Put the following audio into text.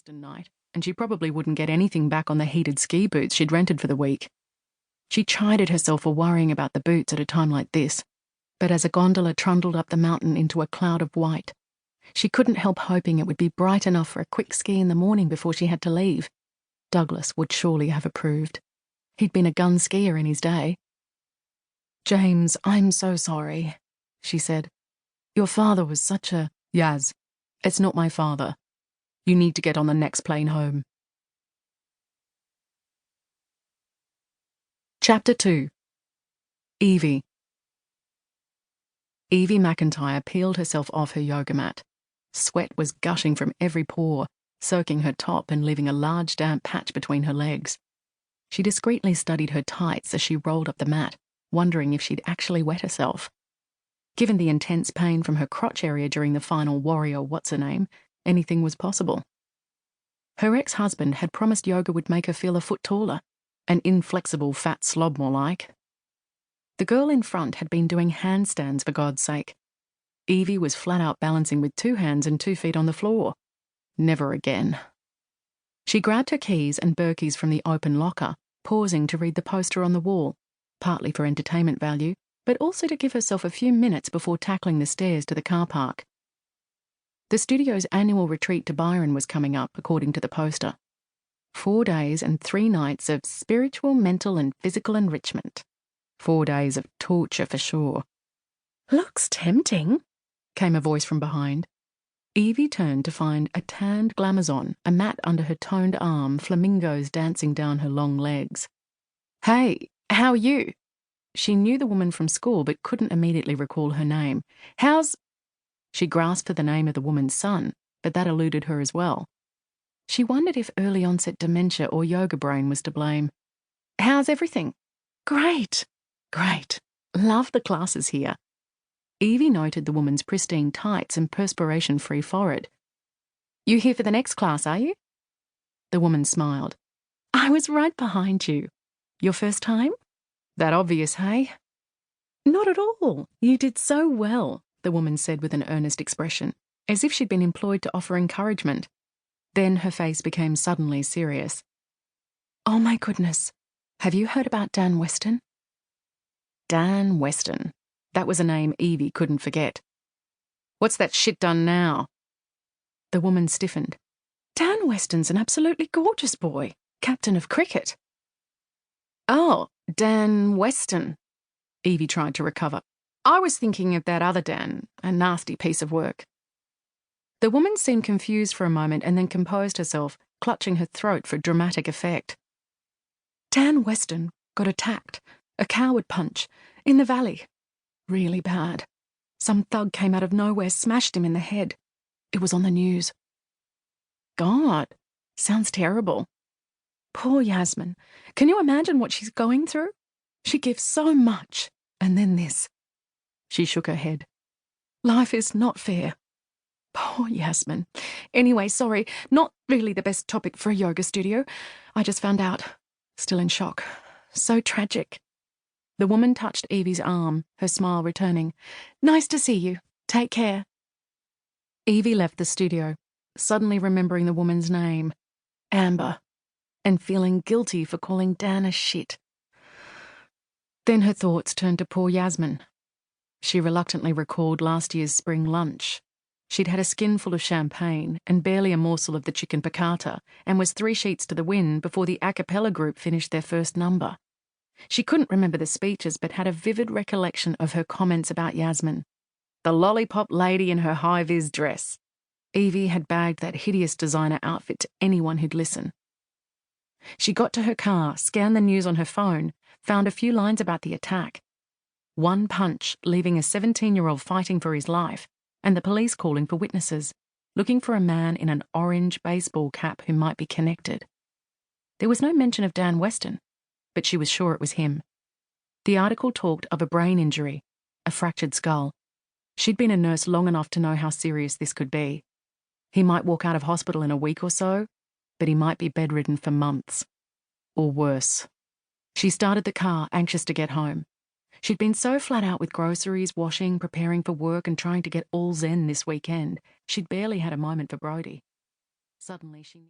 Western night, and she probably wouldn't get anything back on the heated ski boots she'd rented for the week. She chided herself for worrying about the boots at a time like this, but as a gondola trundled up the mountain into a cloud of white, she couldn't help hoping it would be bright enough for a quick ski in the morning before she had to leave. Douglas would surely have approved. He'd been a gun skier in his day. "James, I'm so sorry," she said. "Your father was such a—" "Yaz, it's not my father. You need to get on the next plane home." Chapter 2. Evie. Evie MacIntyre peeled herself off her yoga mat. Sweat was gushing from every pore, soaking her top and leaving a large damp patch between her legs. She discreetly studied her tights as she rolled up the mat, wondering if she'd actually wet herself. Given the intense pain from her crotch area during the final warrior what's-her-name, anything was possible. Her ex-husband had promised yoga would make her feel a foot taller, an inflexible fat slob more like. The girl in front had been doing handstands for God's sake. Evie was flat out balancing with 2 hands and 2 feet on the floor. Never again. She grabbed her keys and Berkey's from the open locker, pausing to read the poster on the wall, partly for entertainment value, but also to give herself a few minutes before tackling the stairs to the car park. The studio's annual retreat to Byron was coming up, according to the poster. 4 days and 3 nights of spiritual, mental and physical enrichment. 4 days of torture for sure. "Looks tempting," came a voice from behind. Evie turned to find a tanned glamazon, a mat under her toned arm, flamingos dancing down her long legs. "Hey, how are you?" She knew the woman from school but couldn't immediately recall her name. "How's—" She grasped for the name of the woman's son, but that eluded her as well. She wondered if early-onset dementia or yoga brain was to blame. "How's everything?" "Great. Great. Love the classes here." Evie noted the woman's pristine tights and perspiration-free forehead. "You here for the next class, are you?" The woman smiled. "I was right behind you. Your first time? That obvious, hey?" "Not at all. You did so well," the woman said with an earnest expression, as if she'd been employed to offer encouragement. Then her face became suddenly serious. "Oh my goodness. Have you heard about Dan Weston?" Dan Weston. That was a name Evie couldn't forget. "What's that shit done now?" The woman stiffened. "Dan Weston's an absolutely gorgeous boy, captain of cricket." "Oh, Dan Weston." Evie tried to recover. "I was thinking of that other Dan, a nasty piece of work." The woman seemed confused for a moment and then composed herself, clutching her throat for dramatic effect. "Dan Weston got attacked, a coward punch, in the valley. Really bad. Some thug came out of nowhere, smashed him in the head. It was on the news." "God, sounds terrible." "Poor Yasmin. Can you imagine what she's going through? She gives so much, and then this." She shook her head. "Life is not fair. Poor Yasmin. Anyway, sorry, not really the best topic for a yoga studio. I just found out. Still in shock. So tragic." The woman touched Evie's arm, her smile returning. "Nice to see you. Take care." Evie left the studio, suddenly remembering the woman's name, Amber, and feeling guilty for calling Dan a shit. Then her thoughts turned to poor Yasmin. She reluctantly recalled last year's spring lunch. She'd had a skinful of champagne and barely a morsel of the chicken piccata, and was 3 sheets to the wind before the a cappella group finished their first number. She couldn't remember the speeches but had a vivid recollection of her comments about Yasmin. The lollipop lady in her high-vis dress. Evie had bagged that hideous designer outfit to anyone who'd listen. She got to her car, scanned the news on her phone, found a few lines about the attack. 1 punch, leaving a 17-year-old fighting for his life, and the police calling for witnesses, looking for a man in an orange baseball cap who might be connected. There was no mention of Dan Weston, but she was sure it was him. The article talked of a brain injury, a fractured skull. She'd been a nurse long enough to know how serious this could be. He might walk out of hospital in a week or so, but he might be bedridden for months. Or worse. She started the car, anxious to get home. She'd been so flat out with groceries, washing, preparing for work and trying to get all zen this weekend, she'd barely had a moment for Brody. Suddenly she